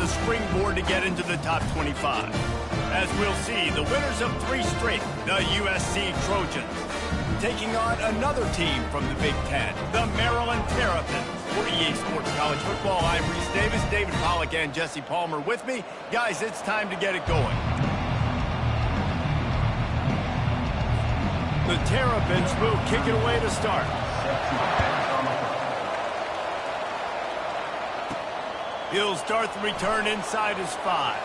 as a springboard to get into the top 25. As we'll see, the winners of 3 straight, the USC Trojans, taking on another team from the Big Ten, the Maryland Terrapins. For EA Sports College Football, I'm Reese Davis, David Pollack, and Jesse Palmer with me. Guys, it's time to get it going. The Terrapins will kick it away to start. He'll start the return inside his 5.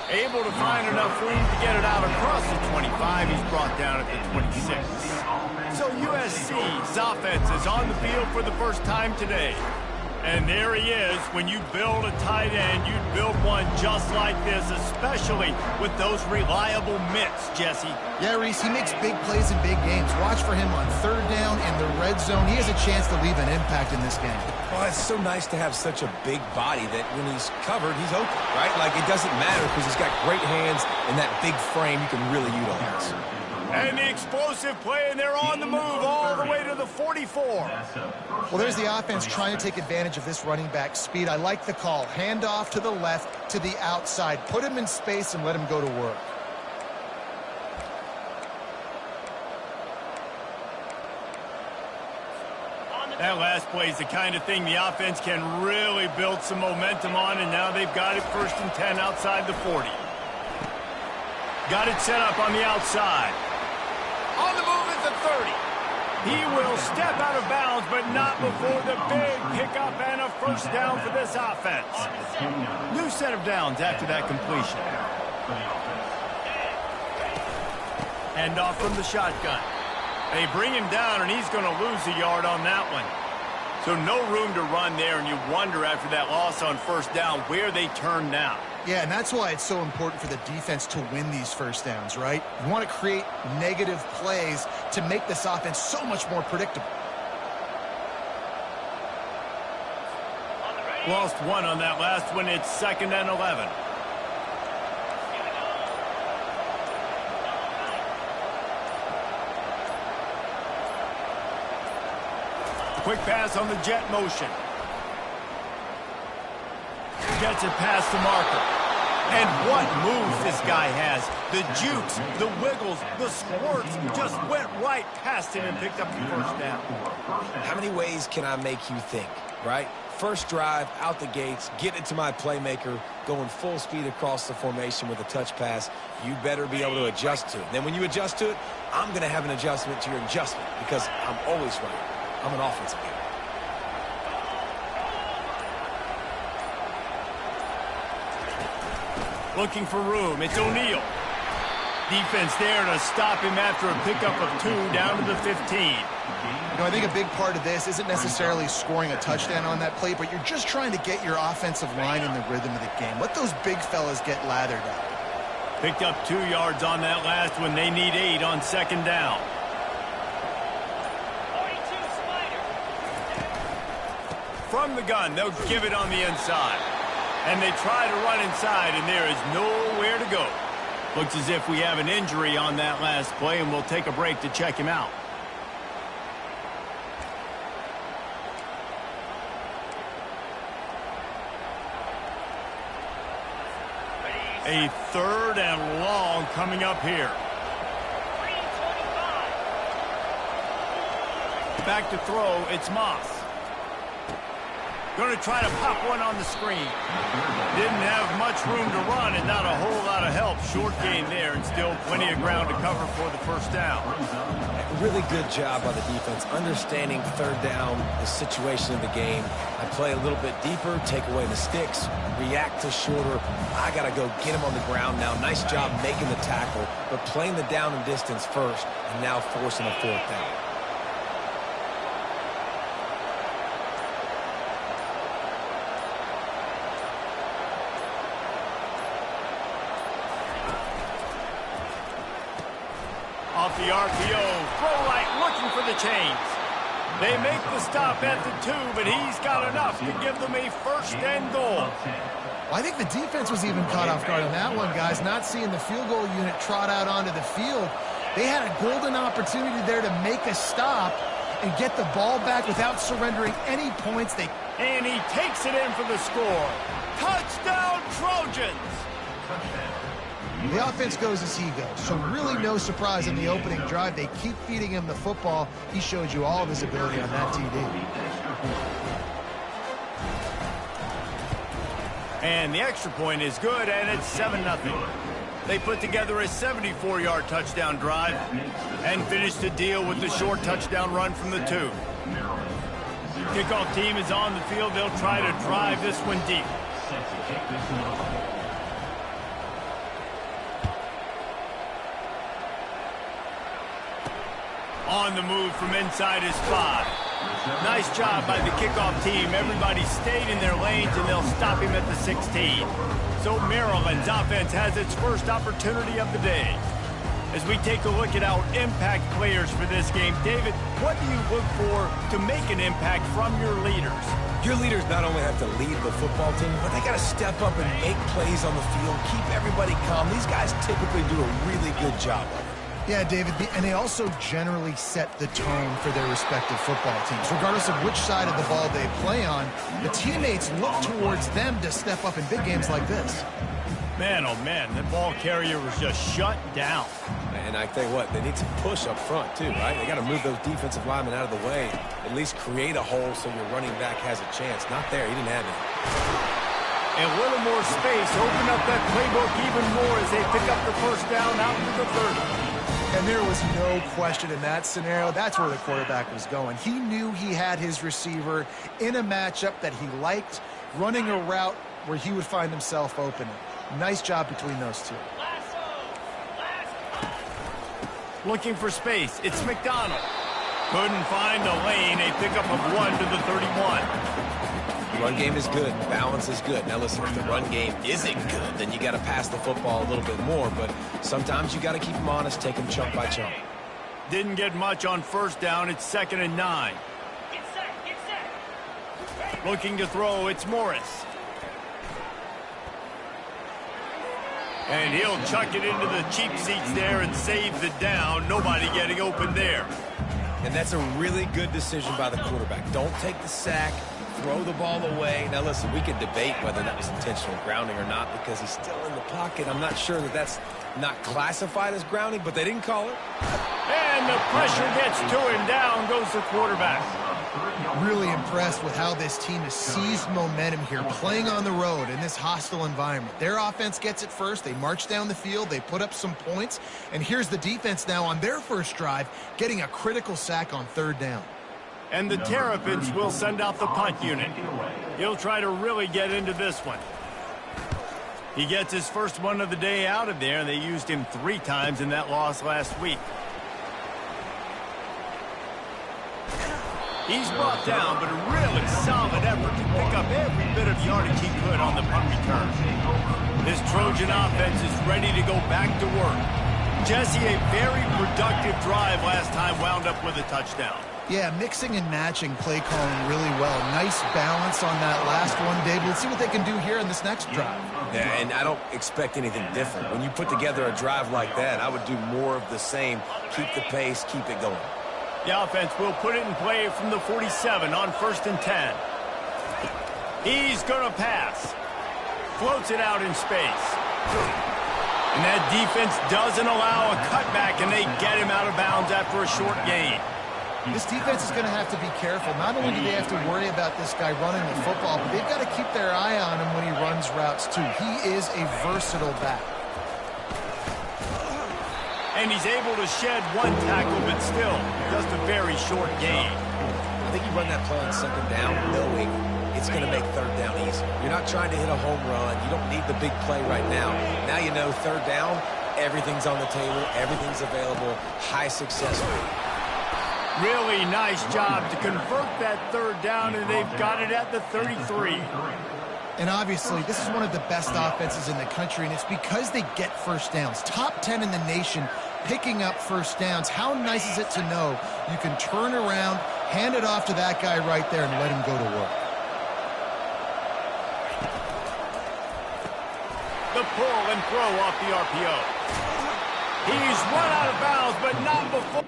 Able to find enough room to get it out across the 25. He's brought down at the 26. So USC's offense is on the field for the first time today. And there he is. When you build a tight end, you build one just like this, especially with those reliable mitts, Jesse. Yeah, Reese, he makes big plays in big games. Watch for him on 3rd down in the red zone. He has a chance to leave an impact in this game. Well, it's so nice to have such a big body that when he's covered, he's open, right? Like, it doesn't matter because he's got great hands and that big frame you can really utilize. And the explosive play, and they're on the move all the way to the 44. Well, there's the offense trying to take advantage of this running back speed. I like the call. Hand off to the left, to the outside. Put him in space and let him go to work. That last play is the kind of thing the offense can really build some momentum on, and now they've got it 1st and 10 outside the 40. Got it set up on the outside. On the move at the 30. He will step out of bounds, but not before the big pickup and a 1st down for this offense. New set of downs after that completion. Hand off from the shotgun. They bring him down, and he's going to lose a yard on that one. So no room to run there, and you wonder after that loss on 1st down where they turn now. Yeah, and that's why it's so important for the defense to win these 1st downs, right? You want to create negative plays to make this offense so much more predictable. Lost 1 on that last one. It's 2nd and 11. Quick pass on the jet motion. Gets it past the marker. And what moves this guy has. The jukes, the wiggles, the squirts just went right past him and picked up the 1st down. How many ways can I make you think, right? First drive, out the gates, get it to my playmaker, going full speed across the formation with a touch pass. You better be able to adjust to it. Then when you adjust to it, I'm going to have an adjustment to your adjustment because I'm always right. I'm an offensive guy. Looking for room. It's O'Neal. Defense there to stop him after a pickup of 2 down to the 15. You know, I think a big part of this isn't necessarily scoring a touchdown on that play, but you're just trying to get your offensive line in the rhythm of the game. Let those big fellas get lathered up. Picked up 2 yards on that last one. They need 8 on 2nd down. From the gun, they'll give it on the inside. And they try to run inside, and there is nowhere to go. Looks as if we have an injury on that last play, and we'll take a break to check him out. A 3rd and long coming up here. Back to throw, it's Moss. Going to try to pop one on the screen. Didn't have much room to run and not a whole lot of help. Short gain there and still plenty of ground to cover for the 1st down. Really good job by the defense, understanding 3rd down, the situation of the game. I play a little bit deeper, take away the sticks, react to shorter. I got to go get him on the ground now. Nice job making the tackle, but playing the down and distance first and now forcing a 4th down. Off the RPO, throw right, looking for the chains. They make the stop at the 2, but he's got enough to give them a 1st and goal. Well, I think the defense was even caught off guard on that one, guys. Not seeing the field goal unit trot out onto the field. They had a golden opportunity there to make a stop, and get the ball back without surrendering any points. And he takes it in for the score. Touchdown, Trojans! The offense goes as he goes, so really no surprise in the opening drive. They keep feeding him the football. He showed you all of his ability on that TD. And the extra point is good, and it's 7-0. They put together a 74-yard touchdown drive and finish the deal with the short touchdown run from the 2. Kickoff team is on the field. They'll try to drive this one deep. On the move from inside his 5. Nice job by the kickoff team. Everybody stayed in their lanes, and they'll stop him at the 16. So Maryland's offense has its first opportunity of the day. As we take a look at our impact players for this game, David, what do you look for to make an impact from your leaders? Your leaders not only have to lead the football team, but they got to step up and make plays on the field, keep everybody calm. These guys typically do a really good job of it. Yeah, David, and they also generally set the tone for their respective football teams. Regardless of which side of the ball they play on, the teammates look towards them to step up in big games like this. Man, oh man, the ball carrier was just shut down. And I tell you what, they need to push up front too, right? They got to move those defensive linemen out of the way, at least create a hole so your running back has a chance. Not there, he didn't have it. A little more space, open up that playbook even more as they pick up the first down out to the 30. And there was no question in that scenario. That's where the quarterback was going. He knew he had his receiver in a matchup that he liked, running a route where he would find himself open. Nice job between those two. Looking for space. It's McDonald. Couldn't find a lane. A pickup of 1 to the 31. Run game is good. Balance is good. Now listen, if the run game isn't good, then you got to pass the football a little bit more. But sometimes you got to keep them honest, take them chunk by chunk. Didn't get much on first down. It's 2nd and 9. Get set. Looking to throw. It's Morris. And he'll chuck it into the cheap seats there and save the down. Nobody getting open there. And that's a really good decision by the quarterback. Don't take the sack. Throw the ball away. Now, listen, we could debate whether that was intentional grounding or not because he's still in the pocket. I'm not sure that that's not classified as grounding, but they didn't call it. And the pressure gets to him. Down goes the quarterback. Really impressed with how this team has seized momentum here, playing on the road in this hostile environment. Their offense gets it first. They march down the field. They put up some points. And here's the defense now on their first drive, getting a critical sack on 3rd down. And the Terrapins will send out the punt unit. He'll try to really get into this one. He gets his first one of the day out of there. They used him 3 times in that loss last week. He's brought down, but a really solid effort to pick up every bit of yardage he could on the punt return. This Trojan offense is ready to go back to work. Jesse, a very productive drive last time wound up with a touchdown. Yeah, mixing and matching play calling really well. Nice balance on that last one, David. Let's see what they can do here in this next drive. Yeah, and I don't expect anything different. When you put together a drive like that, I would do more of the same. Keep the pace, keep it going. The offense will put it in play from the 47 on 1st and 10. He's going to pass. Floats it out in space. And that defense doesn't allow a cutback, and they get him out of bounds after a short gain. This defense is going to have to be careful. Not only do they have to worry about this guy running the football, but they've got to keep their eye on him when he runs routes, too. He is a versatile back. And he's able to shed 1 tackle, but still, just a very short gain. I think you run that play on 2nd down knowing it's going to make 3rd down easy. You're not trying to hit a home run. You don't need the big play right now. Now you know 3rd down, everything's on the table, everything's available, high success rate. Really nice job to convert that 3rd down, and they've got it at the 33. And obviously, this is one of the best offenses in the country, and it's because they get first downs. Top 10 in the nation picking up first downs. How nice is it to know you can turn around, hand it off to that guy right there, and let him go to work. The pull and throw off the RPO. He's run out of bounds, but not before.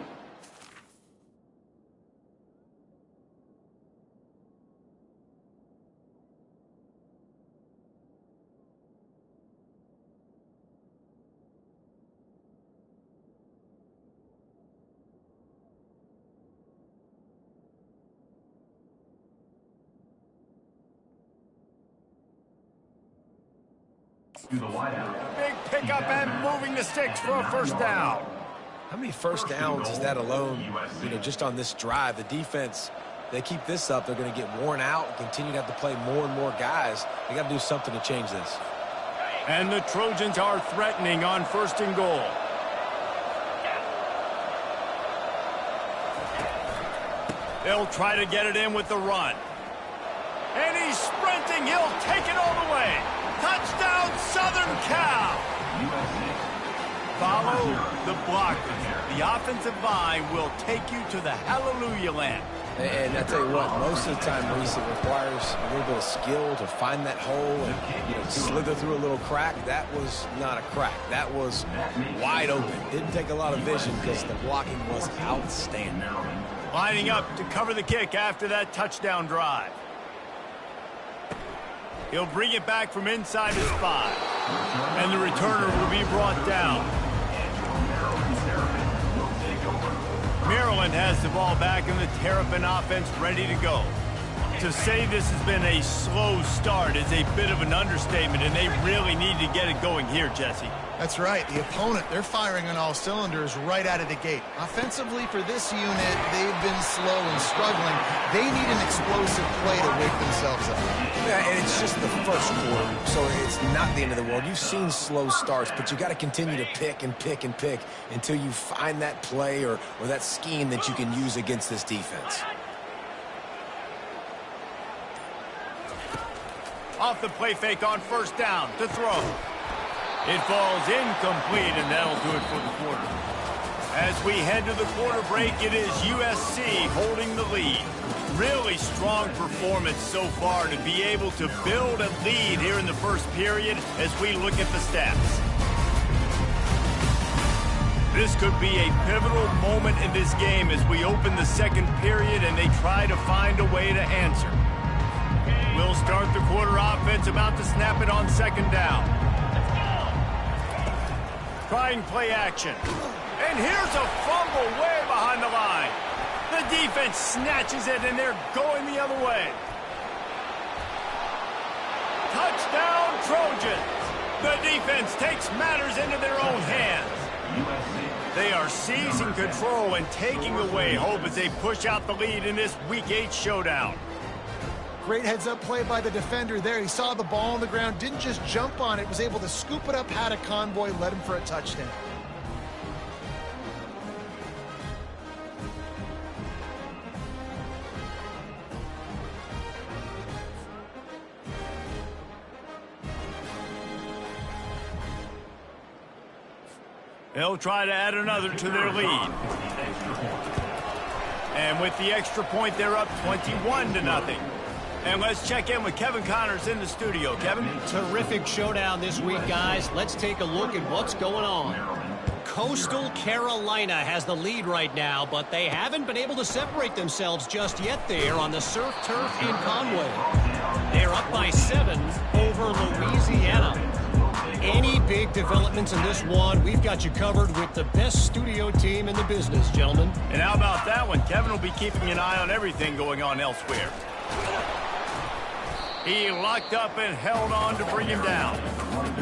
Big pickup and moving the sticks for a first down. How many first downs is that alone, just on this drive? The defense, they keep this up, they're going to get worn out and continue to have to play more and more guys. They got to do something to change this. And the Trojans are threatening on 1st and goal. They'll try to get it in with the run. And he's sprinting. He'll take it all the way. Touchdown, Southern Cal. Follow the blockers. The offensive line will take you to the hallelujah land. And I tell you what, most of the time, Reese, it requires a little bit of skill to find that hole and slither through a little crack. That was not a crack. That was wide open. Didn't take a lot of vision because the blocking was outstanding. Lining up to cover the kick after that touchdown drive. He'll bring it back from inside his 5. And the returner will be brought down. Maryland has the ball back and the Terrapin offense ready to go. To say this has been a slow start is a bit of an understatement, and they really need to get it going here, Jesse. That's right. The opponent, they're firing on all cylinders right out of the gate. Offensively, for this unit, they've been slow and struggling. They need an explosive play to wake themselves up. Yeah, and it's just the first quarter, so it's not the end of the world. You've seen slow starts, but you got to continue to pick and pick and pick until you find that play or that scheme that you can use against this defense. Off the play fake on 1st down to throw. It falls incomplete, and that'll do it for the quarter. As we head to the quarter break, it is USC holding the lead. Really strong performance so far to be able to build a lead here in the first period as we look at the stats. This could be a pivotal moment in this game as we open the second period and they try to find a way to answer. We'll start the quarter offense, about to snap it on 2nd down. Trying play action. And here's a fumble way behind the line. The defense snatches it, and they're going the other way. Touchdown, Trojans. The defense takes matters into their own hands. They are seizing control and taking away hope as they push out the lead in this Week 8 showdown. Great heads-up play by the defender there. He saw the ball on the ground, didn't just jump on it, was able to scoop it up, had a convoy, led him for a touchdown. They'll try to add another to their lead. And with the extra point, they're up 21-0. And let's check in with Kevin Connors in the studio. Kevin? Terrific showdown this week, guys. Let's take a look at what's going on. Coastal Carolina has the lead right now, but they haven't been able to separate themselves just yet there on the surf turf in Conway. They're up by 7 over Louisiana. Any big developments in this one, we've got you covered with the best studio team in the business, gentlemen. And how about that one? Kevin will be keeping an eye on everything going on elsewhere. He locked up and held on to bring him down.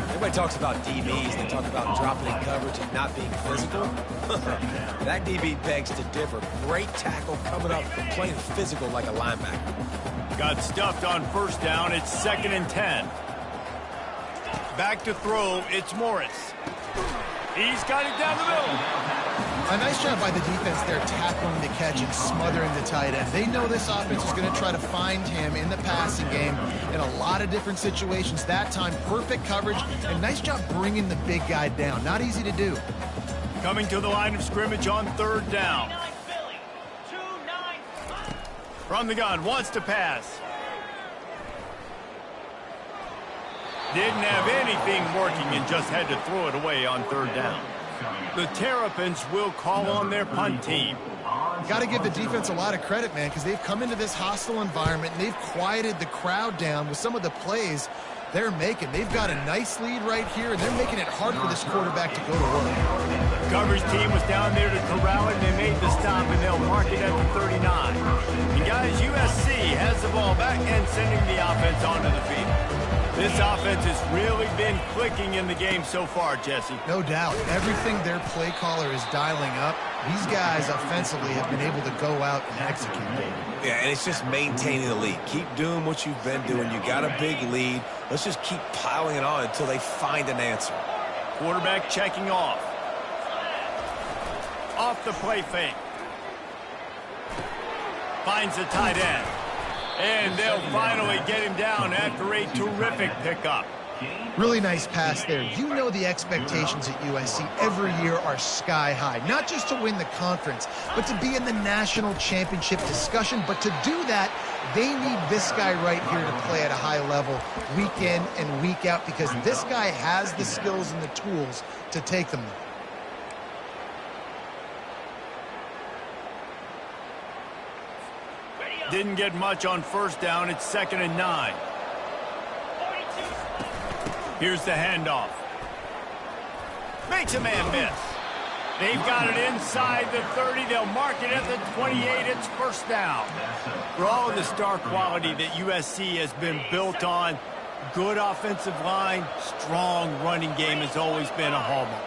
Everybody talks about DBs. They talk about dropping in coverage and not being physical. That DB begs to differ. Great tackle coming up, playing physical like a linebacker. Got stuffed on 1st down. It's 2nd and 10. Back to throw. It's Morris. He's got it down the middle. A nice job by the defense there, tackling the catch and smothering the tight end. They know this offense is going to try to find him in the passing game in a lot of different situations. That time, perfect coverage, and nice job bringing the big guy down. Not easy to do. Coming to the line of scrimmage on 3rd down. From the gun, wants to pass. Didn't have anything working and just had to throw it away on 3rd down. The Terrapins will call on their punt team. Got to give the defense a lot of credit, man, because they've come into this hostile environment and they've quieted the crowd down with some of the plays they're making. They've got a nice lead right here, and they're making it hard for this quarterback to go to work. The coverage team was down there to corral it, and they made the stop, and they'll mark it at the 39. And guys, USC has the ball back and sending the offense onto the field. This offense has really been clicking in the game so far, Jesse. No doubt. Everything their play caller is dialing up, these guys offensively have been able to go out and execute. Yeah, and it's just maintaining the lead. Keep doing what you've been doing. You got a big lead. Let's just keep piling it on until they find an answer. Quarterback checking off. Off the play fake. Finds the tight end. And they'll finally get him down after a terrific pickup. Really nice pass there. You know the expectations at USC every year are sky high. Not just to win the conference, but to be in the national championship discussion. But to do that, they need this guy right here to play at a high level week in and week out, because this guy has the skills and the tools to take them there. Didn't get much on first down. It's 2nd and 9. Here's the handoff. Makes a man miss. They've got it inside the 30. They'll mark it at the 28. It's first down. For all of the star quality that USC has been built on, good offensive line, strong running game has always been a hallmark.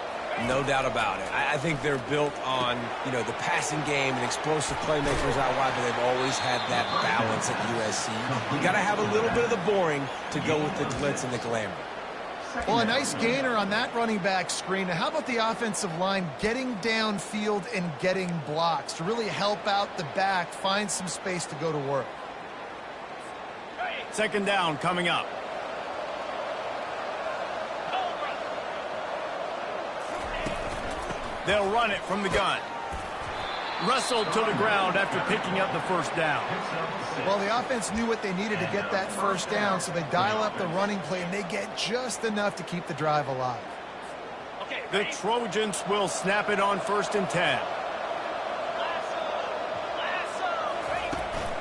No doubt about it. I think they're built on, the passing game and explosive playmakers out wide, but they've always had that balance at USC. You got to have a little bit of the boring to go with the glitz and the glamour. Well, a nice gainer on that running back screen. Now, how about the offensive line getting downfield and getting blocks to really help out the back, find some space to go to work? 2nd down coming up. They'll run it from the gun. Wrestled to the ground after picking up the first down. Well, the offense knew what they needed to get that first down, so they dial up the running play, and they get just enough to keep the drive alive. The Trojans will snap it on 1st and 10.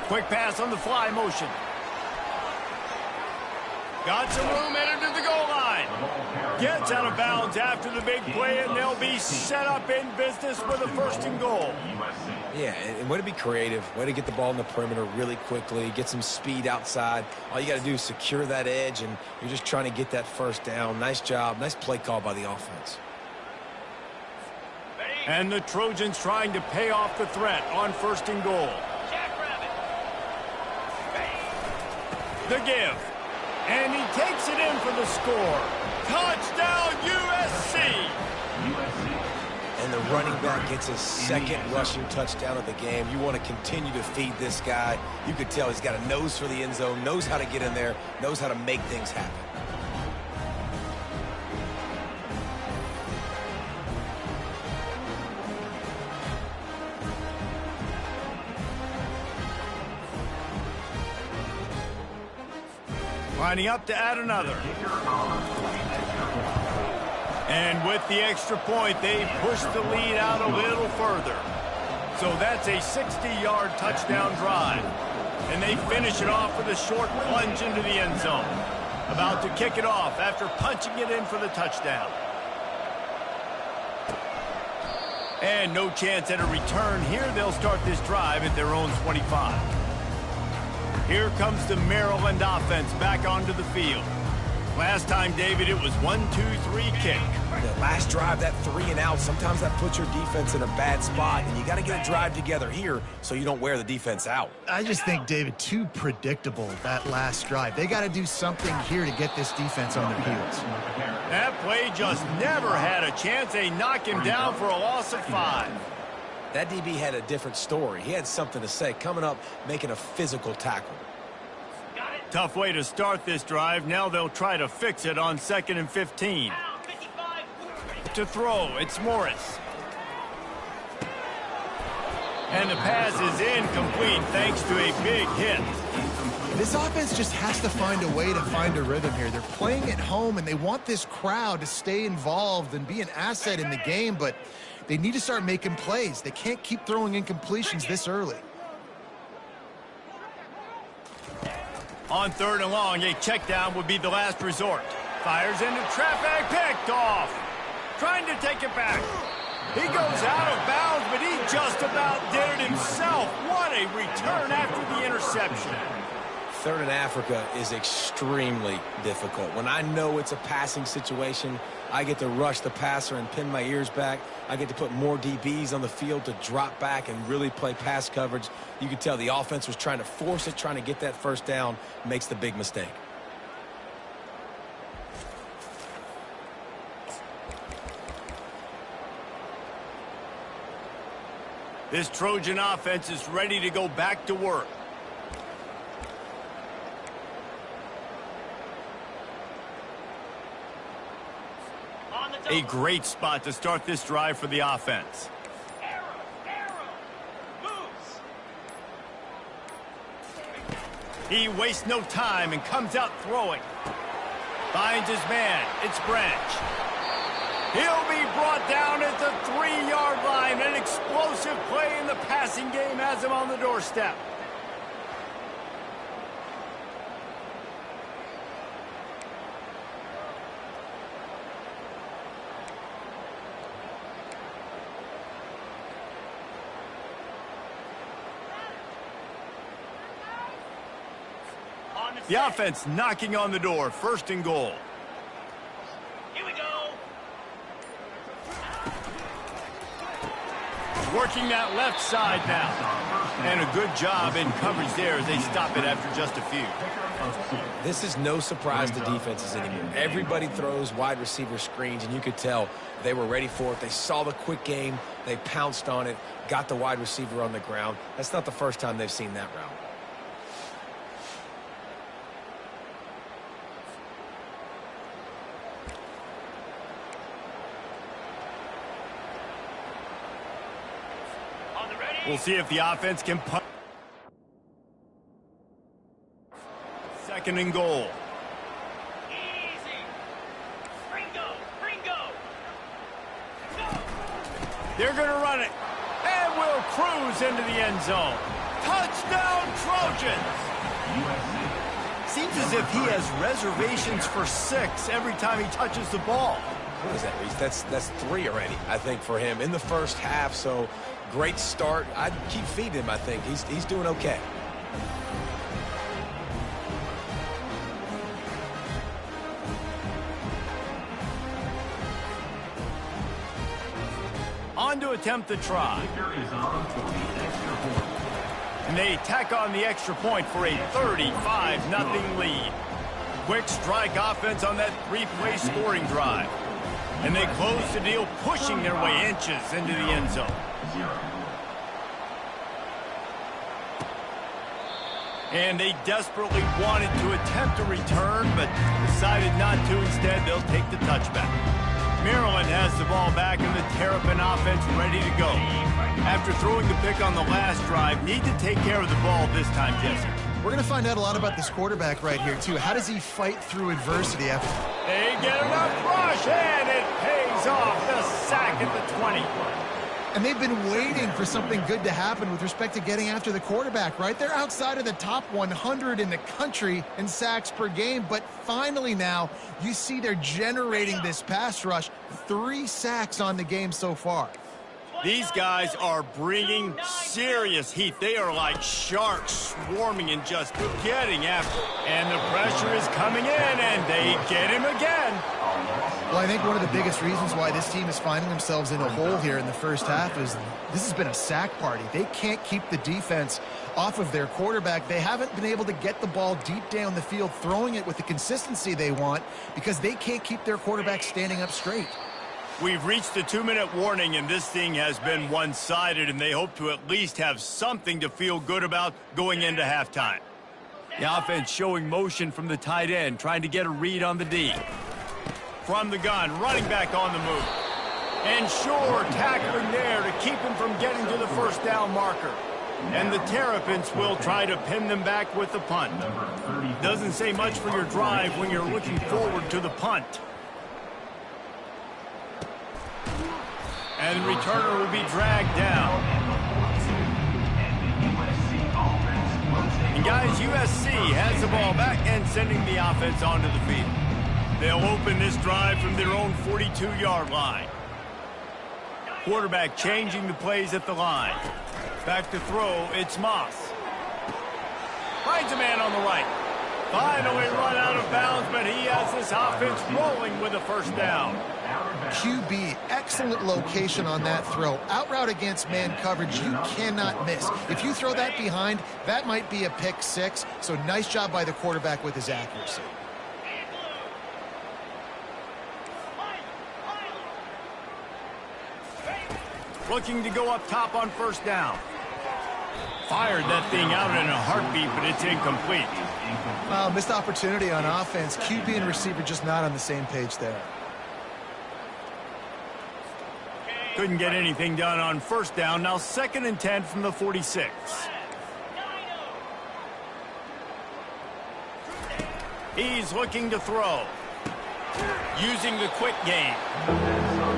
Quick pass on the fly motion. Got some room, headed to the goal line. Gets out of bounds after the big play, and they'll be set up in business for the 1st and goal. Yeah, and way to be creative, way to get the ball in the perimeter really quickly, get some speed outside. All you got to do is secure that edge, and you're just trying to get that first down. Nice job, nice play call by the offense. And the Trojans trying to pay off the threat on 1st and goal. The give. And he takes it in for the score. Touchdown, USC! And the running back gets his 2nd rushing touchdown of the game. You want to continue to feed this guy. You could tell he's got a nose for the end zone, knows how to get in there, knows how to make things happen. Lining up to add another. And with the extra point, they push the lead out a little further. So that's a 60-yard touchdown drive. And they finish it off with a short plunge into the end zone. About to kick it off after punching it in for the touchdown. And no chance at a return here. They'll start this drive at their own 25. Here comes the Maryland offense back onto the field. Last time, David, it was 1-2-3 kick. The last drive, that 3 and out, sometimes that puts your defense in a bad spot, and you got to get a drive together here so you don't wear the defense out. I just think, David, too predictable, that last drive. They got to do something here to get this defense on their heels. That play just never had a chance. They knock him down for a loss of 5. That DB had a different story. He had something to say, coming up, making a physical tackle. Tough way to start this drive. Now they'll try to fix it on 2nd and 15. To throw, it's Morris. And the pass is incomplete thanks to a big hit. This offense just has to find a way to find a rhythm here. They're playing at home, and they want this crowd to stay involved and be an asset in the game, but they need to start making plays. They can't keep throwing incompletions this early. On 3rd and long, a check down would be the last resort. Fires into traffic, picked off. Trying to take it back. He goes out of bounds, but he just about did it himself. What a return after the interception. third in Africa is extremely difficult. When I know it's a passing situation, I get to rush the passer and pin my ears back. I get to put more DBs on the field to drop back and really play pass coverage. You can tell the offense was trying to force it, trying to get that first down, makes the big mistake. This Trojan offense is ready to go back to work. A great spot to start this drive for the offense. Moves. He wastes no time and comes out throwing. Finds his man. It's Branch. He'll be brought down at the 3-yard line. An explosive play in the passing game has him on the doorstep. The offense knocking on the door. 1st and goal. Here we go. Working that left side now. And a good job in coverage there as they stop it after just a few. This is no surprise to defenses anymore. Everybody throws wide receiver screens, and you could tell they were ready for it. They saw the quick game. They pounced on it, got the wide receiver on the ground. That's not the first time they've seen that route. We'll see if the offense can punt. 2nd and goal. Easy. Ringo. Go. They're going to run it. And will cruise into the end zone. Touchdown, Trojans! Seems as if he has reservations for 6 every time he touches the ball. What is that, Reese? That's 3 already, I think, for him in the first half. So great start. I'd keep feeding him, I think. He's doing okay. On to attempt the try. And they tack on the extra point for a 35-0 lead. Quick strike offense on that 3-play scoring drive. And they close the deal, pushing their way inches into the end zone. And they desperately wanted to attempt a return, but decided not to. Instead, they'll take the touchback. Maryland has the ball back, and the Terrapin offense ready to go. After throwing the pick on the last drive, need to take care of the ball this time, Jesse. We're going to find out a lot about this quarterback right here, too. How does he fight through adversity after? They get enough rush, and it pays off. The sack at the 20. And they've been waiting for something good to happen with respect to getting after the quarterback, right? They're outside of the top 100 in the country in sacks per game, but finally now you see they're generating this pass rush. 3 sacks on the game so far. These guys are bringing serious heat. They are like sharks swarming and just getting after. And the pressure is coming in, and they get him again. Well, I think one of the biggest reasons why this team is finding themselves in a hole here in the first half is this has been a sack party. They can't keep the defense off of their quarterback. They haven't been able to get the ball deep down the field, throwing it with the consistency they want because they can't keep their quarterback standing up straight. We've reached the 2-minute warning, and this thing has been one-sided, and they hope to at least have something to feel good about going into halftime. The offense showing motion from the tight end, trying to get a read on the D. From the gun, running back on the move. And sure, tackling there to keep him from getting to the first down marker. And the Terrapins will try to pin them back with the punt. Doesn't say much for your drive when you're looking forward to the punt. And the returner will be dragged down. And guys, USC has the ball back and sending the offense onto the field. They'll open this drive from their own 42-yard line. Quarterback changing the plays at the line. Back to throw, it's Moss. Finds a man on the right. Finally run out of bounds, but he has this offense rolling with a first down. QB, excellent location on that throw. Out route against man coverage, you cannot miss. If you throw that behind, that might be a pick six. So nice job by the quarterback with his accuracy. Looking to go up top on first down. Fired that thing out in a heartbeat, but it's incomplete. Missed opportunity on offense. QB and receiver just not on the same page there. Couldn't get anything done on first down. Now 2nd and 10 from the 46. He's looking to throw. Using the quick game.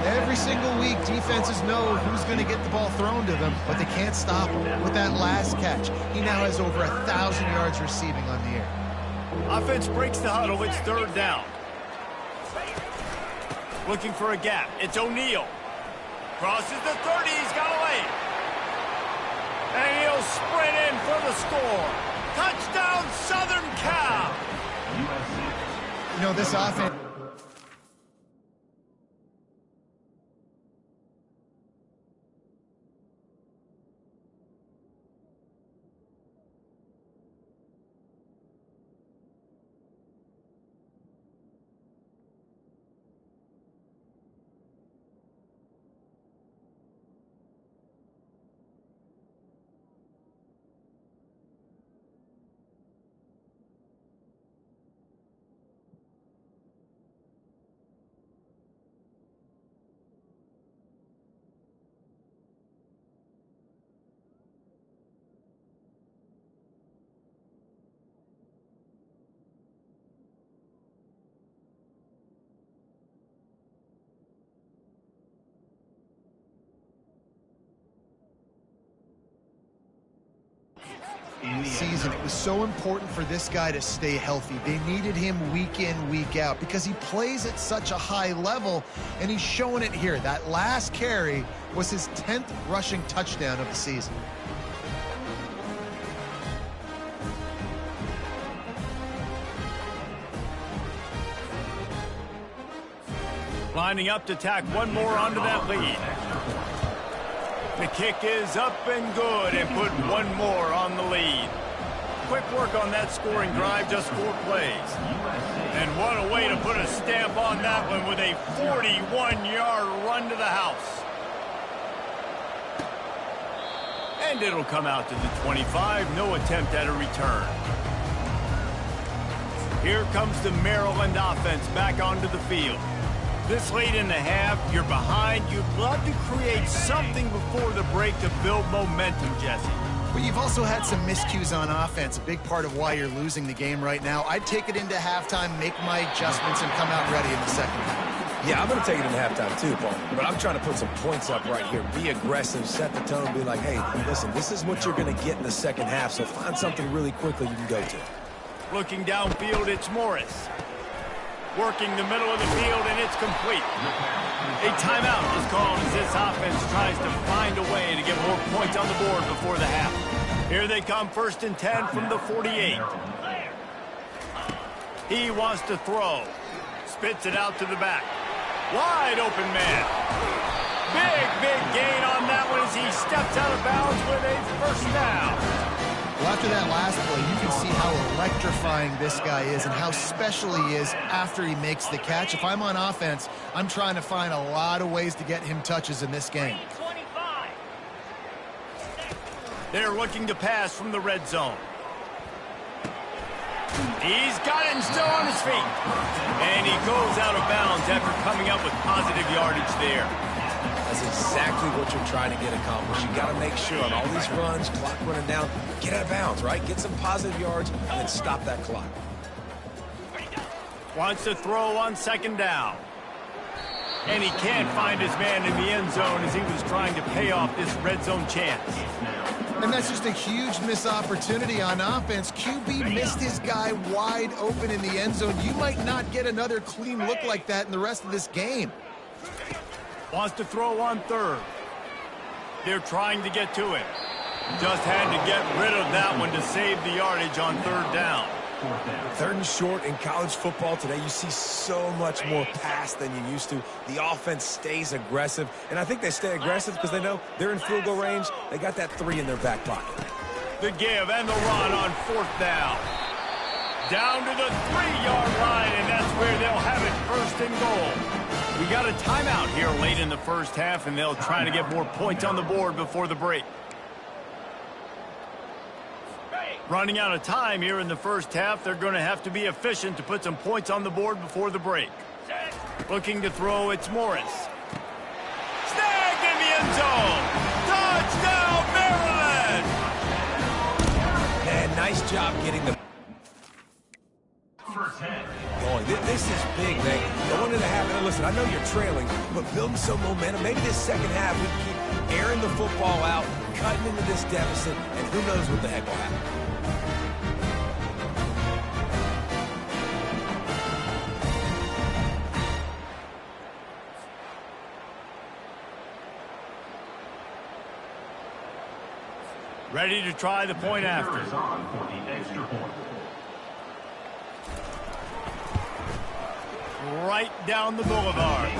Every single week, defenses know who's going to get the ball thrown to them, but they can't stop him. With that last catch, he now has over 1,000 yards receiving on the air. Offense breaks the huddle. It's 3rd down. Looking for a gap. It's O'Neal. Crosses the 30. He's got a lane. And he'll sprint in for the score. Touchdown, Southern Cal. You know, this offense... season, it was so important for this guy to stay healthy. They needed him week in, week out because he plays at such a high level, and he's showing it here. That last carry was his 10th rushing touchdown of the season. Lining up to tack one more onto that lead. The kick is up and good, and put one more on the lead. Quick work on that scoring drive, just 4 plays. And what a way to put a stamp on that one with a 41-yard run to the house. And it'll come out to the 25, no attempt at a return. Here comes the Maryland offense back onto the field. This late in the half, you're behind. You'd love to create something before the break to build momentum, Jesse. Well, you've also had some miscues on offense, a big part of why you're losing the game right now. I'd take it into halftime, make my adjustments, and come out ready in the second half. Yeah, I'm going to take it into halftime too, Paul. But I'm trying to put some points up right here. Be aggressive, set the tone, be like, hey, listen, this is what you're going to get in the second half, so find something really quickly you can go to. Looking downfield, it's Morris. Working the middle of the field, and it's complete. A timeout is called as this offense tries to find a way to get more points on the board before the half. Here they come, 1st and 10 from the 48. He wants to throw. Spits it out to the back. Wide open man. Big gain on that one as he steps out of bounds with a first down. Well, after that last play, you can see how electrifying this guy is and how special he is after he makes the catch. If I'm on offense, I'm trying to find a lot of ways to get him touches in this game. They're looking to pass from the red zone. He's got it and still on his feet. And he goes out of bounds after coming up with positive yardage there. That's exactly what you're trying to get accomplished. You got to make sure on all these runs, clock running down, get out of bounds, right? Get some positive yards and then stop that clock. Wants to throw on 2nd down. And he can't find his man in the end zone as he was trying to pay off this red zone chance. And that's just a huge missed opportunity on offense. QB missed his guy wide open in the end zone. You might not get another clean look like that in the rest of this game. Wants to throw on 3rd. They're trying to get to him. Just had to get rid of that one to save the yardage on third down. Third and short in college football today, you see so much more pass than you used to. The offense stays aggressive, and I think they stay aggressive because they know they're in field goal range. They got that 3 in their back pocket. The give and the run on fourth down. Down to the 3-yard line, and that's where they'll have it, first and goal. We got a timeout here late in the first half, and they'll try to get more points on the board before the break. Running out of time here in the first half, they're going to have to be efficient to put some points on the board before the break. Looking to throw, it's Morris. Snagged in the end zone. Touchdown, Maryland! Man, nice job getting the going. This is big, man. Don't want it to happen. And listen, I know you're trailing, but building some momentum. Maybe this second half we can keep airing the football out, cutting into this deficit, and who knows what the heck will happen. Ready to try the point after. Right down the boulevard.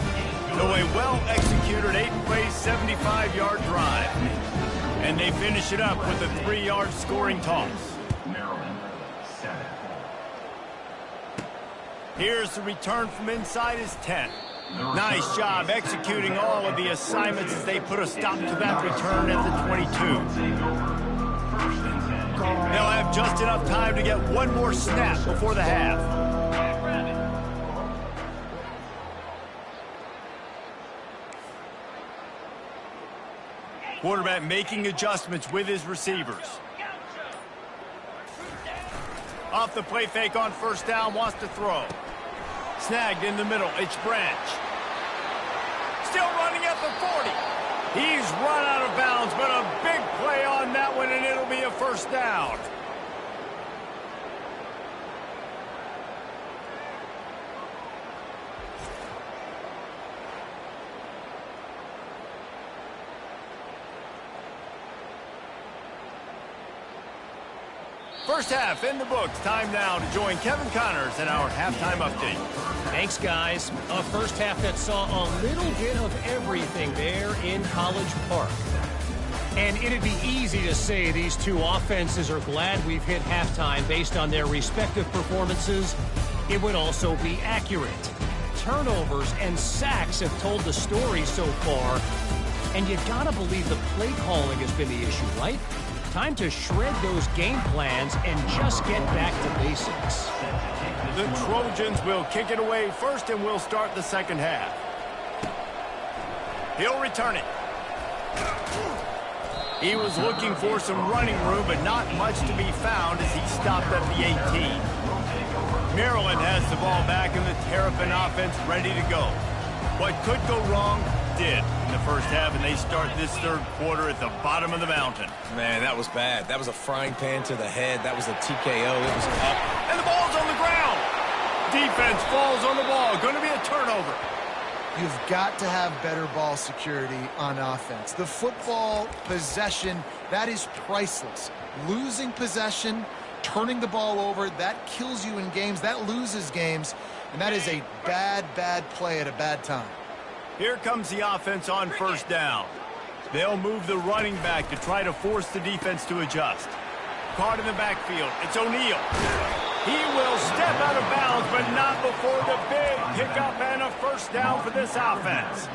So a well-executed 8-play, 75-yard drive. And they finish it up with a 3-yard scoring toss. Here's the return from inside his 10. Nice job executing all of the assignments as they put a stop to that return at the 22. They'll have just enough time to get one more snap before the half. Quarterback making adjustments with his receivers. Off the play fake on first down, wants to throw. Snagged in the middle, it's Branch. Still running at the 40. He's run out of bounds, but a big play on that one, and it'll be a first down. First half in the books. Time now to join Kevin Connors in our halftime update. Thanks, guys. A first half that saw a little bit of everything there in College Park. And it'd be easy to say these two offenses are glad we've hit halftime based on their respective performances. It would also be accurate. Turnovers and sacks have told the story so far. And you gotta believe the play calling has been the issue, right? Time to shred those game plans and just get back to basics. The Trojans will kick it away first, and we'll start the second half. He'll return it. He was looking for some running room, but not much to be found as he stopped at the 18. Maryland has the ball back, and the Terrapin offense ready to go. What could go wrong did in the first half, and they start this third quarter at the bottom of the mountain. Man, that was bad. That was a frying pan to the head. That was a TKO. It was up. And the ball's on the ground. Defense falls on the ball. Going to be a turnover. You've got to have better ball security on offense. The football possession, that is priceless. Losing possession, turning the ball over, that kills you in games. That loses games. And that is a bad, bad play at a bad time. Here comes the offense on first down. They'll move the running back to try to force the defense to adjust. Caught in the backfield. It's O'Neal. He will step out of bounds, but not before the big pickup and a first down for this offense.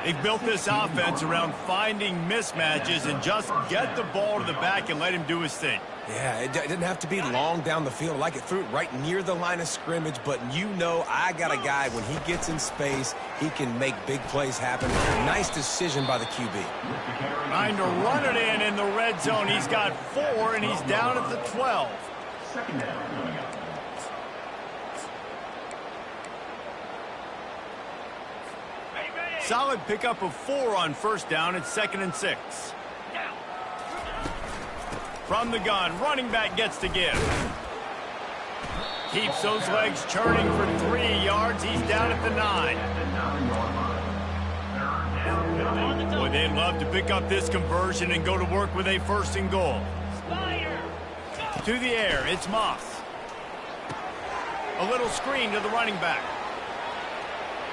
They've built this offense around finding mismatches and just get the ball to the back and let him do his thing. Yeah, it didn't have to be long down the field. Like it threw it right near the line of scrimmage, but you know I got a guy, when he gets in space, he can make big plays happen. Nice decision by the QB. Trying to run it in the red zone. He's got 4, and he's down at the 12. Second down coming up. Solid pickup of 4 on first down. It's 2nd and 6. From the gun, running back gets to give. Keeps those legs churning for 3 yards. He's down at the 9. Boy, they'd love to pick up this conversion and go to work with a 1st and goal. Fire. Go. To the air, it's Moss. A little screen to the running back.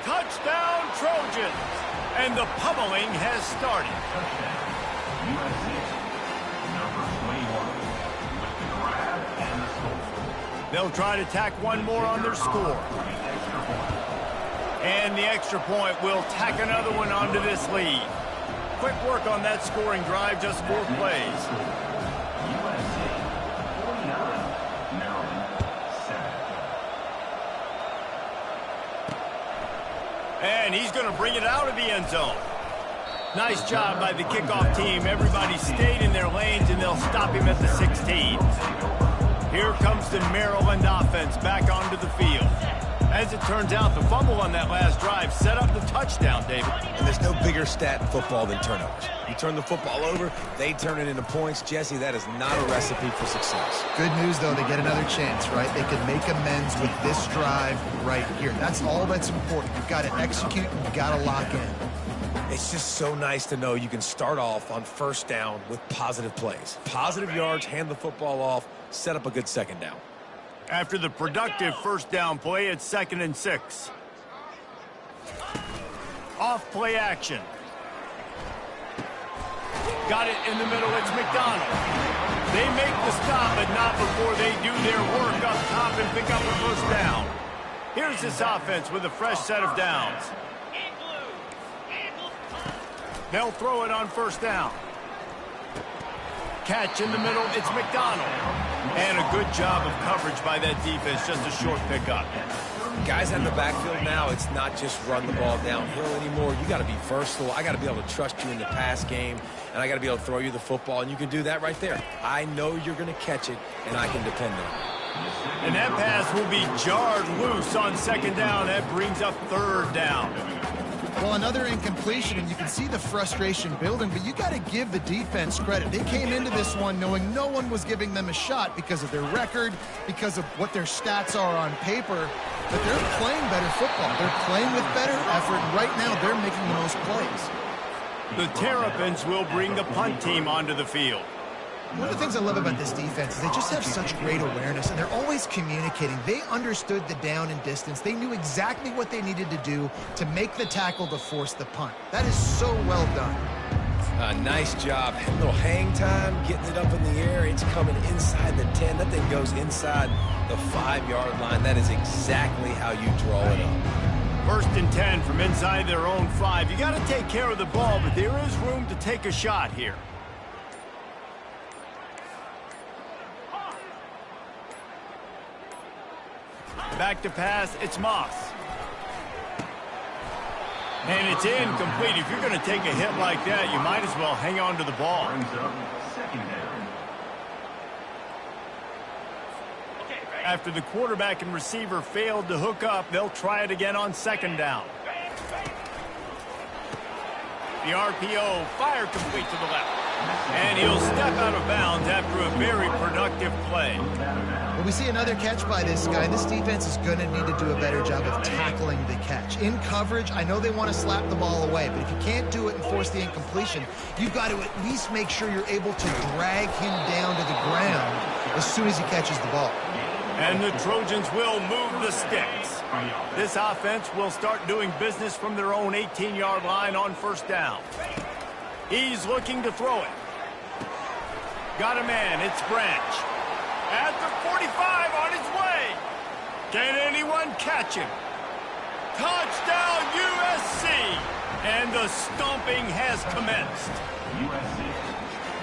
Touchdown, Trojans! And the pummeling has started. USC, number 21, with the grab and the score. They'll try to tack one more on their score. And the extra point will tack another one onto this lead. Quick work on that scoring drive, just 4 plays. USC, 49, Maryland, 7. And he's going to bring it out of the end zone. Nice job by the kickoff team. Everybody stayed in their lanes, and they'll stop him at the 16. Here comes the Maryland offense back onto the field. As it turns out, the fumble on that last drive set up the touchdown, David. And there's no bigger stat in football than turnovers. You turn the football over, they turn it into points. Jesse, that is not a recipe for success. Good news, though, they get another chance, right? They can make amends with this drive right here. That's all that's important. You've got to execute and you've got to lock in. It's just so nice to know you can start off on 1st down with positive plays. Positive yards, hand the football off, set up a good 2nd down. After the productive 1st down play, it's 2nd and 6. Off play action. Got it in the middle, it's McDonald. They make the stop, but not before they do their work up top and pick up a 1st down. Here's this offense with a fresh set of downs. They'll throw it on 1st down. Catch in the middle, it's McDonald. And a good job of coverage by that defense, just a short pickup. Guys out in the backfield now, it's not just run the ball downhill anymore. You got to be versatile. I got to be able to trust you in the pass game, and I got to be able to throw you the football, and you can do that right there. I know you're going to catch it, and I can depend on it. And that pass will be jarred loose on 2nd down. That brings up 3rd down. Well, another incompletion, and you can see the frustration building, but you got to give the defense credit. They came into this one knowing no one was giving them a shot because of their record, because of what their stats are on paper, but they're playing better football. They're playing with better effort, and right now they're making the most plays. The Terrapins will bring the punt team onto the field. One of the things I love about this defense is they just have such great awareness, and they're always communicating. They understood the down and distance. They knew exactly what they needed to do to make the tackle to force the punt. That is so well done. Nice job. A little hang time, getting it up in the air. It's coming inside the 10. That thing goes inside the 5-yard line. That is exactly how you draw it up. 1st and 10 from inside their own 5. You got to take care of the ball, but there is room to take a shot here. Back to pass, it's Moss. And it's incomplete. If you're going to take a hit like that, you might as well hang on to the ball. Brings up 2nd down. After the quarterback and receiver failed to hook up, they'll try it again on 2nd down. The RPO, fire complete to the left. And he'll step out of bounds after a very productive play. Well, we see another catch by this guy. This defense is going to need to do a better job of tackling the catch. In coverage, I know they want to slap the ball away, but if you can't do it and force the incompletion, you've got to at least make sure you're able to drag him down to the ground as soon as he catches the ball. And the Trojans will move the sticks. This offense will start doing business from their own 18-yard line on 1st down. He's looking to throw it. Got a man, it's Branch. At the 45 on his way. Can anyone catch him? Touchdown USC! And the stomping has commenced.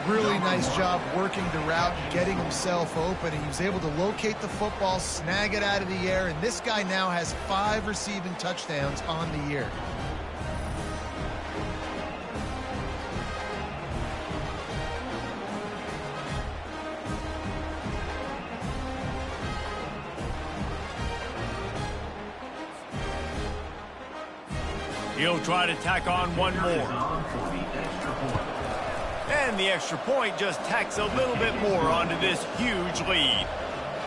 Really nice job working the route and getting himself open. He was able to locate the football, snag it out of the air, and this guy now has 5 receiving touchdowns on the year. He'll try to tack on one more. And the extra point just tacks a little bit more onto this huge lead.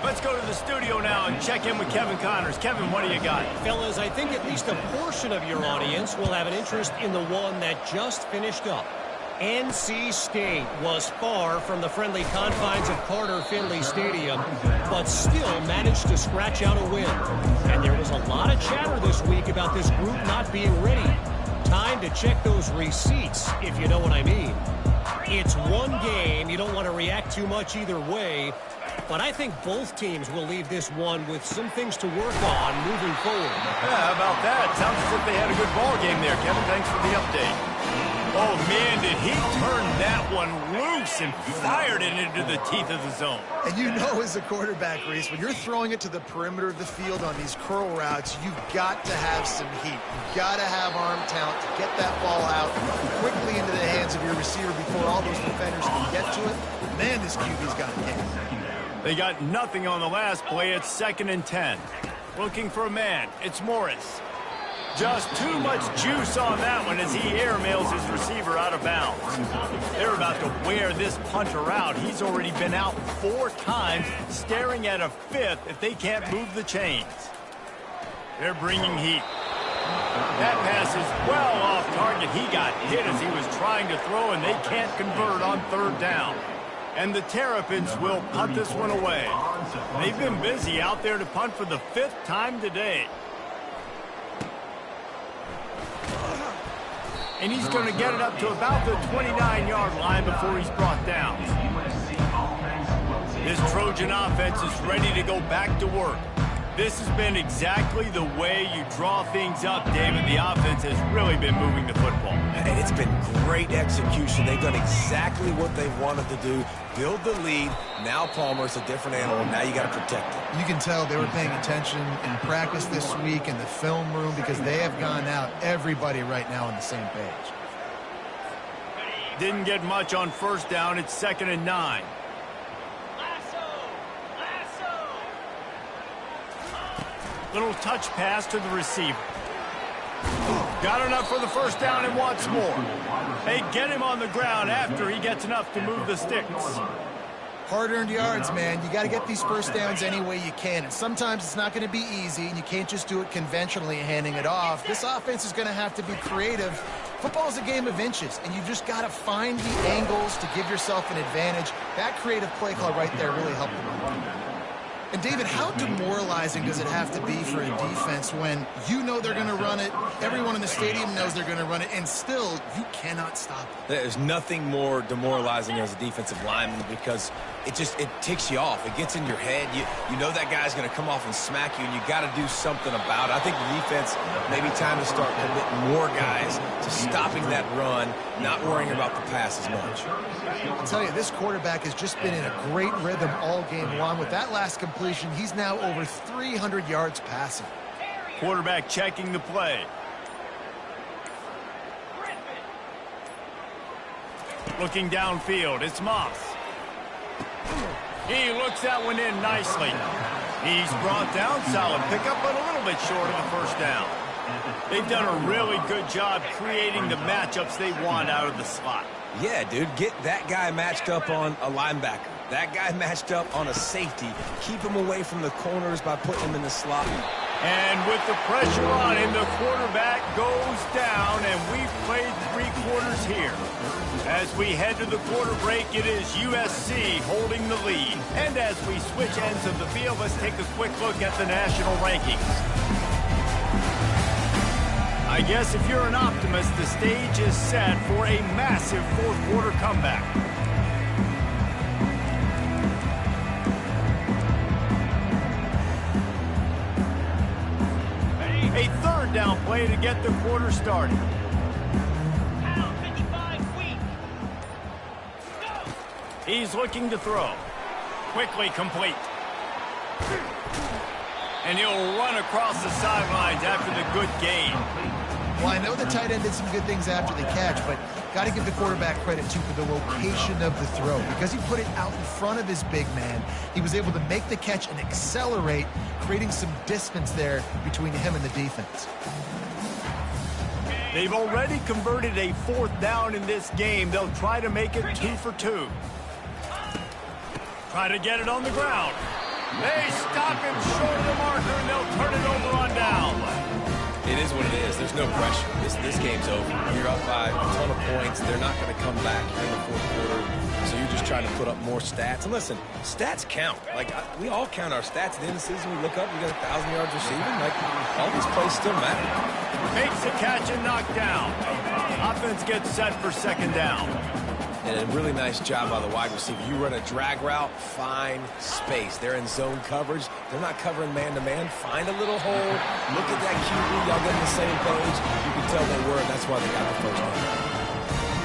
Let's go to the studio now and check in with Kevin Connors. Kevin, what do you got? Fellas, I think at least a portion of your audience will have an interest in the one that just finished up. NC State was far from the friendly confines of Carter Finley Stadium, but still managed to scratch out a win. And there was a lot of chatter this week about this group not being ready. Time to check those receipts, if you know what I mean. It's one game. You don't want to react too much either way. But I think both teams will leave this one with some things to work on moving forward. Yeah, how about that? Sounds as if they had a good ball game there, Kevin. Thanks for the update. Oh, man, did he turn that one loose and fired it into the teeth of the zone. And you know as a quarterback, Reese, when you're throwing it to the perimeter of the field on these curl routes, you've got to have some heat. You've got to have arm talent to get that ball out quickly into the hands of your receiver before all those defenders can get to it. Man, this QB's got a game. They got nothing on the last play. It's 2nd and 10. Looking for a man. It's Morris. Just too much juice on that one as he airmails his receiver out of bounds. They're about to wear this punter out. He's already been out 4 times, staring at a 5th if they can't move the chains. They're bringing heat. That pass is well off target. He got hit as he was trying to throw, and they can't convert on 3rd down. And the Terrapins will punt this one away. They've been busy out there to punt for the 5th time today. And he's going to get it up to about the 29-yard line before he's brought down. This Trojan offense is ready to go back to work. This has been exactly the way you draw things up, David. The offense has really been moving the football. And it's been great execution. They've done exactly what they wanted to do. Build the lead. Now Palmer's a different animal. Now you got to protect it. You can tell they were paying attention in practice this week in the film room because they have gone out, everybody right now on the same page. Didn't get much on 1st down. It's 2nd and 9. Little touch pass to the receiver. Got enough for the 1st down and wants more. They get him on the ground after he gets enough to move the sticks. Hard-earned yards, man. You got to get these 1st downs any way you can. And sometimes it's not going to be easy, and you can't just do it conventionally handing it off. This offense is going to have to be creative. Football is a game of inches, and you just got to find the angles to give yourself an advantage. That creative play call right there really helped them. And, David, how demoralizing does it have to be for a defense when you know they're going to run it, everyone in the stadium knows they're going to run it, and still you cannot stop it? There's nothing more demoralizing as a defensive lineman because it ticks you off. It gets in your head. You know that guy's going to come off and smack you, and you got to do something about it. I think the defense, maybe time to start committing more guys to stopping that run, not worrying about the pass as much. I'll tell you, this quarterback has just been in a great rhythm all game long. With that last completion, he's now over 300 yards passing. Quarterback checking the play. Looking downfield, it's Moss. He looks that one in nicely. He's brought down, solid pickup, but a little bit short of the 1st down. They've done a really good job creating the matchups they want out of the slot. Yeah, dude, get that guy matched up on a linebacker. That guy matched up on a safety. Keep him away from the corners by putting him in the slot. And with the pressure on him, the quarterback goes down, and we've played 3 quarters here. As we head to the quarter break, it is USC holding the lead. And as we switch ends of the field, let's take a quick look at the national rankings. I guess if you're an optimist, the stage is set for a massive 4th quarter comeback. A 3rd down play to get the quarter started. He's looking to throw. Quickly complete. And he'll run across the sidelines after the good gain. Well, I know the tight end did some good things after the catch, but got to give the quarterback credit, too, for the location of the throw. Because he put it out in front of his big man, he was able to make the catch and accelerate, creating some distance there between him and the defense. They've already converted a 4th down in this game. They'll try to make it 2 for 2. Try to get it on the ground. They stop him short of the marker, and they'll turn it over on down. It is what it is. There's no pressure. This game's over. You're up by a ton of points. They're not going to come back here in the fourth quarter. So you're just trying to put up more stats. And listen, stats count. We all count our stats. At the end of the season, we look up, we got 1,000 yards receiving. All these plays still matter. Makes the catch and knocked down. Offense gets set for second down. And a really nice job by the wide receiver. You run a drag route, find space. They're in zone coverage. They're not covering man-to-man. Find a little hole. Look at that QB. Y'all get on the same page. You can tell they were, and that's why they got the first down.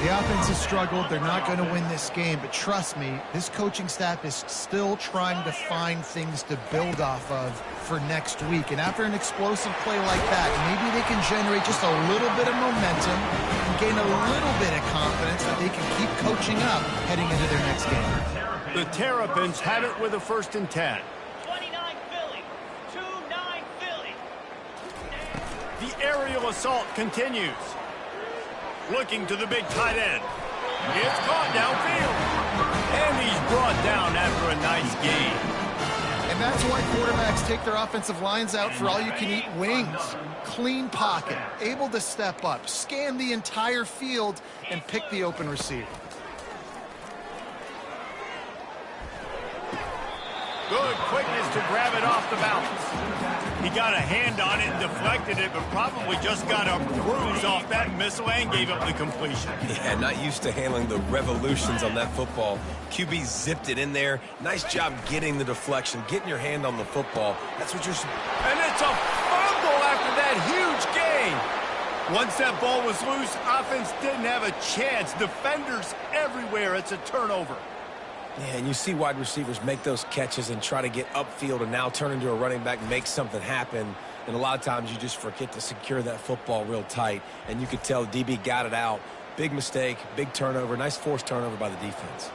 The offense has struggled. They're not going to win this game, but trust me, this coaching staff is still trying to find things to build off of for next week. And after an explosive play like that, maybe they can generate just a little bit of momentum and gain a little bit of confidence that they can keep coaching up heading into their next game. The Terrapins have it with a 1st and 10. 29 Philly. 2-9 Philly. The aerial assault continues. Looking to the big tight end. It's caught downfield. And he's brought down after a nice gain. And that's why quarterbacks take their offensive lines out for all-you-can-eat wings. Clean pocket, able to step up, scan the entire field, and pick the open receiver. Good quickness to grab it off the bounce. He got a hand on it and deflected it, but probably just got a bruise off that missile and gave up the completion. Yeah, not used to handling the revolutions on that football. QB zipped it in there. Nice job getting the deflection, getting your hand on the football. That's what you're... And it's a fumble after that huge gain. Once that ball was loose, offense didn't have a chance. Defenders everywhere. It's a turnover. Yeah, and you see wide receivers make those catches and try to get upfield and now turn into a running back, make something happen. And a lot of times you just forget to secure that football real tight. And you could tell DB got it out. Big mistake, big turnover, nice forced turnover by the defense.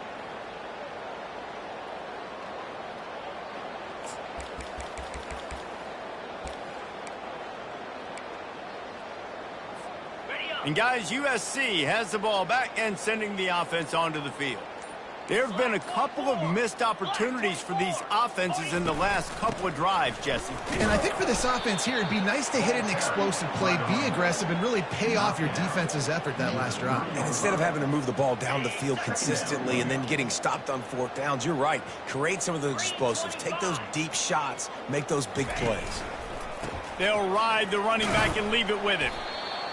And guys, USC has the ball back and sending the offense onto the field. There have been a couple of missed opportunities for these offenses in the last couple of drives, Jesse. And I think for this offense here, it'd be nice to hit an explosive play, be aggressive, and really pay off your defense's effort that last drive. And instead of having to move the ball down the field consistently and then getting stopped on 4th downs, you're right. Create some of those explosives. Take those deep shots. Make those big plays. They'll ride the running back and leave it with him.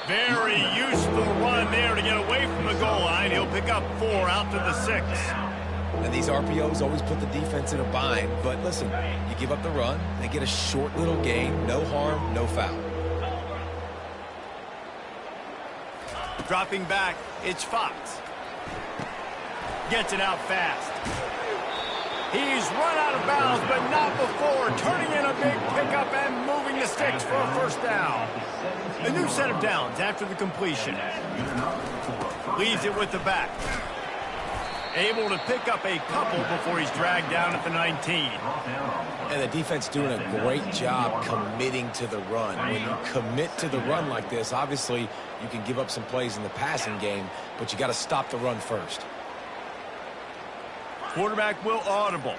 Very useful run there to get away from the goal line. He'll pick up 4 out to the 6. And these RPOs always put the defense in a bind. But listen, you give up the run, they get a short little gain, no harm, no foul. Dropping back, it's Fox. Gets it out fast. He's run out of bounds, but not before. Turning in a big pickup and moving the sticks for a 1st down. A new set of downs after the completion. Leaves it with the back. Able to pick up a couple before he's dragged down at the 19. And the defense doing a great job committing to the run. When you commit to the run like this, obviously you can give up some plays in the passing game, but you got to stop the run first. Quarterback will audible.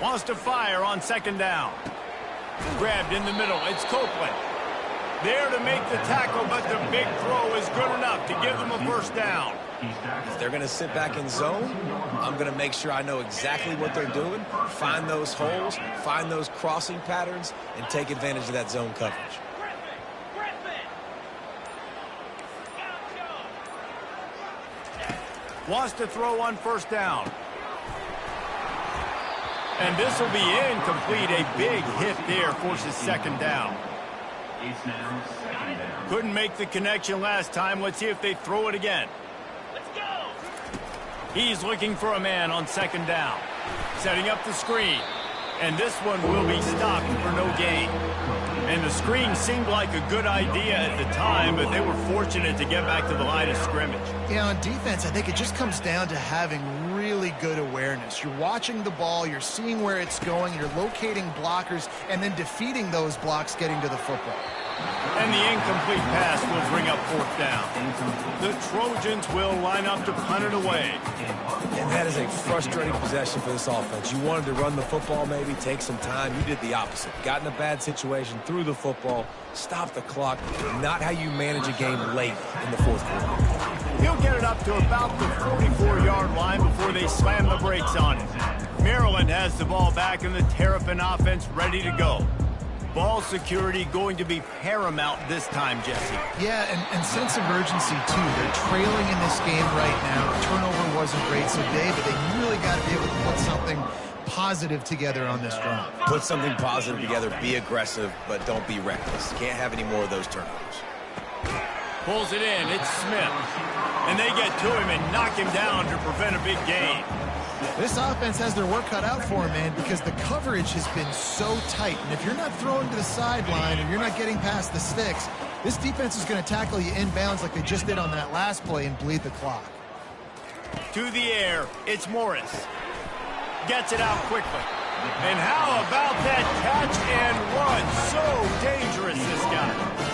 Wants to fire on 2nd down. Grabbed in the middle. It's Copeland. There to make the tackle, but the big throw is good enough to give them a 1st down. If they're going to sit back in zone, I'm going to make sure I know exactly what they're doing, find those holes, find those crossing patterns, and take advantage of that zone coverage. Wants to throw on 1st down. And this will be incomplete. A big hit there forces 2nd down. It's now 2nd down. Couldn't make the connection last time. Let's see if they throw it again. Let's go. He's looking for a man on 2nd down. Setting up the screen. And this one will be stopped for no gain. And the screen seemed like a good idea at the time, but they were fortunate to get back to the line of scrimmage. Yeah, on defense, I think it just comes down to having really good awareness. You're watching the ball, you're seeing where it's going, you're locating blockers, and then defeating those blocks getting to the football. And the incomplete pass will bring up fourth down. The Trojans will line up to punt it away. And that is a frustrating possession for this offense. You wanted to run the football, maybe take some time. You did the opposite. Got in a bad situation, threw the football, stopped the clock. Not how you manage a game late in the fourth quarter. He'll get it up to about the 44-yard line before they slam the brakes on it. Maryland has the ball back and the Terrapin offense ready to go. Ball security going to be paramount this time, Jesse. Yeah, and sense of urgency, too. They're trailing in this game right now. The turnover wasn't great, so David, they really got to be able to put something positive together on this drive. Put something positive together, be aggressive, but don't be reckless. Can't have any more of those turnovers. Pulls it in, it's Smith. And they get to him and knock him down to prevent a big gain. This offense has their work cut out for them, man, because the coverage has been so tight. And if you're not throwing to the sideline and you're not getting past the sticks, this defense is going to tackle you inbounds like they just did on that last play and bleed the clock. To the air, it's Morris. Gets it out quickly. And how about that catch and run? So dangerous, this guy.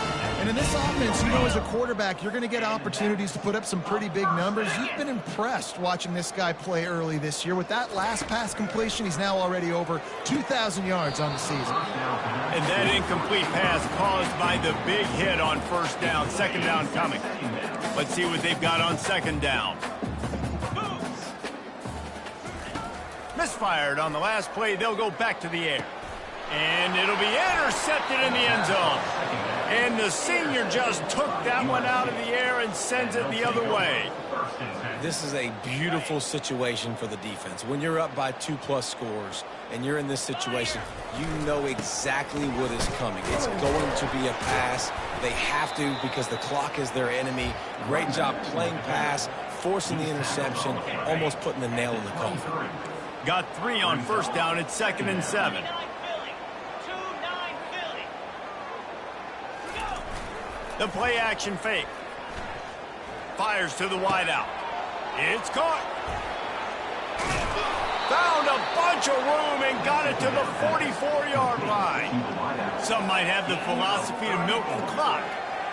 And in this offense, you know, as a quarterback, you're going to get opportunities to put up some pretty big numbers. You've been impressed watching this guy play early this year. With that last pass completion, he's now already over 2,000 yards on the season. And that incomplete pass caused by the big hit on first down. Second down coming. Let's see what they've got on second down. Misfired on the last play. They'll go back to the air. And it'll be intercepted in the end zone. And the senior just took that one out of the air and sends it the other way. This is a beautiful situation for the defense. When you're up by 2+ scores and you're in this situation, you know exactly what is coming. It's going to be a pass. They have to because the clock is their enemy. Great job playing pass, forcing the interception, almost putting the nail in the coffin. Got 3 on first down. It's 2nd and 7. The play action fake. Fires to the wideout. It's caught. Found a bunch of room and got it to the 44-yard line. Some might have the philosophy to milk the clock.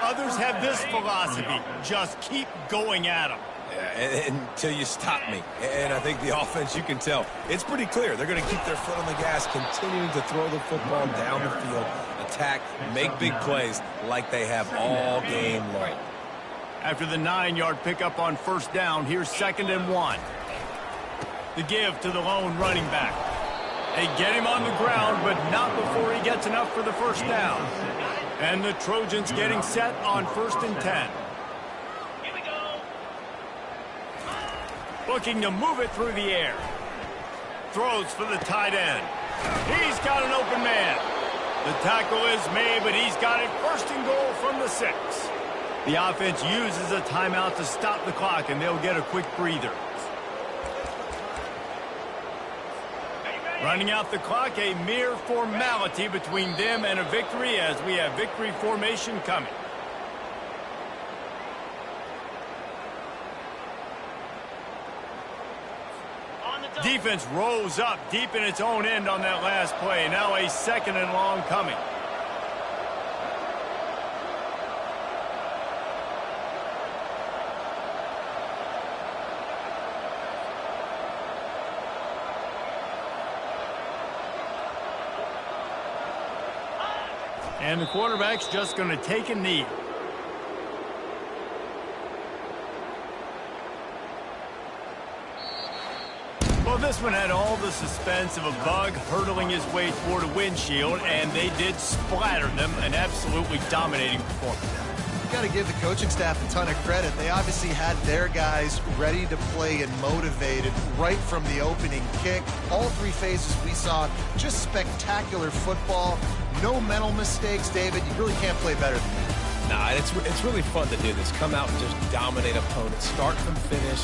Others have this philosophy. Just keep going at them. Yeah, until you stop me. And I think the offense, you can tell, it's pretty clear. They're going to keep their foot on the gas, continuing to throw the football down the field, attack, make big plays like they have all game long. After the 9-yard pickup on first down, here's 2nd and 1. The give to the lone running back. They get him on the ground, but not before he gets enough for the first down. And the Trojans getting set on 1st and 10. Looking to move it through the air. Throws for the tight end. He's got an open man. The tackle is made, but he's got it 1st and goal from the 6. The offense uses a timeout to stop the clock, and they'll get a quick breather. Running out the clock, a mere formality between them and a victory as we have victory formation coming. Defense rose up deep in its own end on that last play. Now a 2nd and long coming. And the quarterback's just going to take a knee. Well, this one had all the suspense of a bug hurtling his way toward a windshield, and they did splatter them, an absolutely dominating performance. You've got to give the coaching staff a ton of credit. They obviously had their guys ready to play and motivated right from the opening kick. All 3 phases we saw, just spectacular football. No mental mistakes, David. You really can't play better than that. Nah, it's really fun to do this. Come out and just dominate opponents. Start from finish.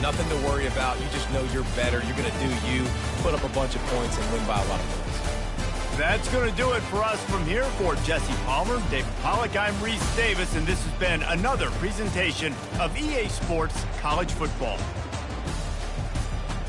Nothing to worry about. You just know you're better. You're going to do you, put up a bunch of points, and win by a lot of points. That's going to do it for us from here. For Jesse Palmer, David Pollack, I'm Reese Davis, and this has been another presentation of EA Sports College Football.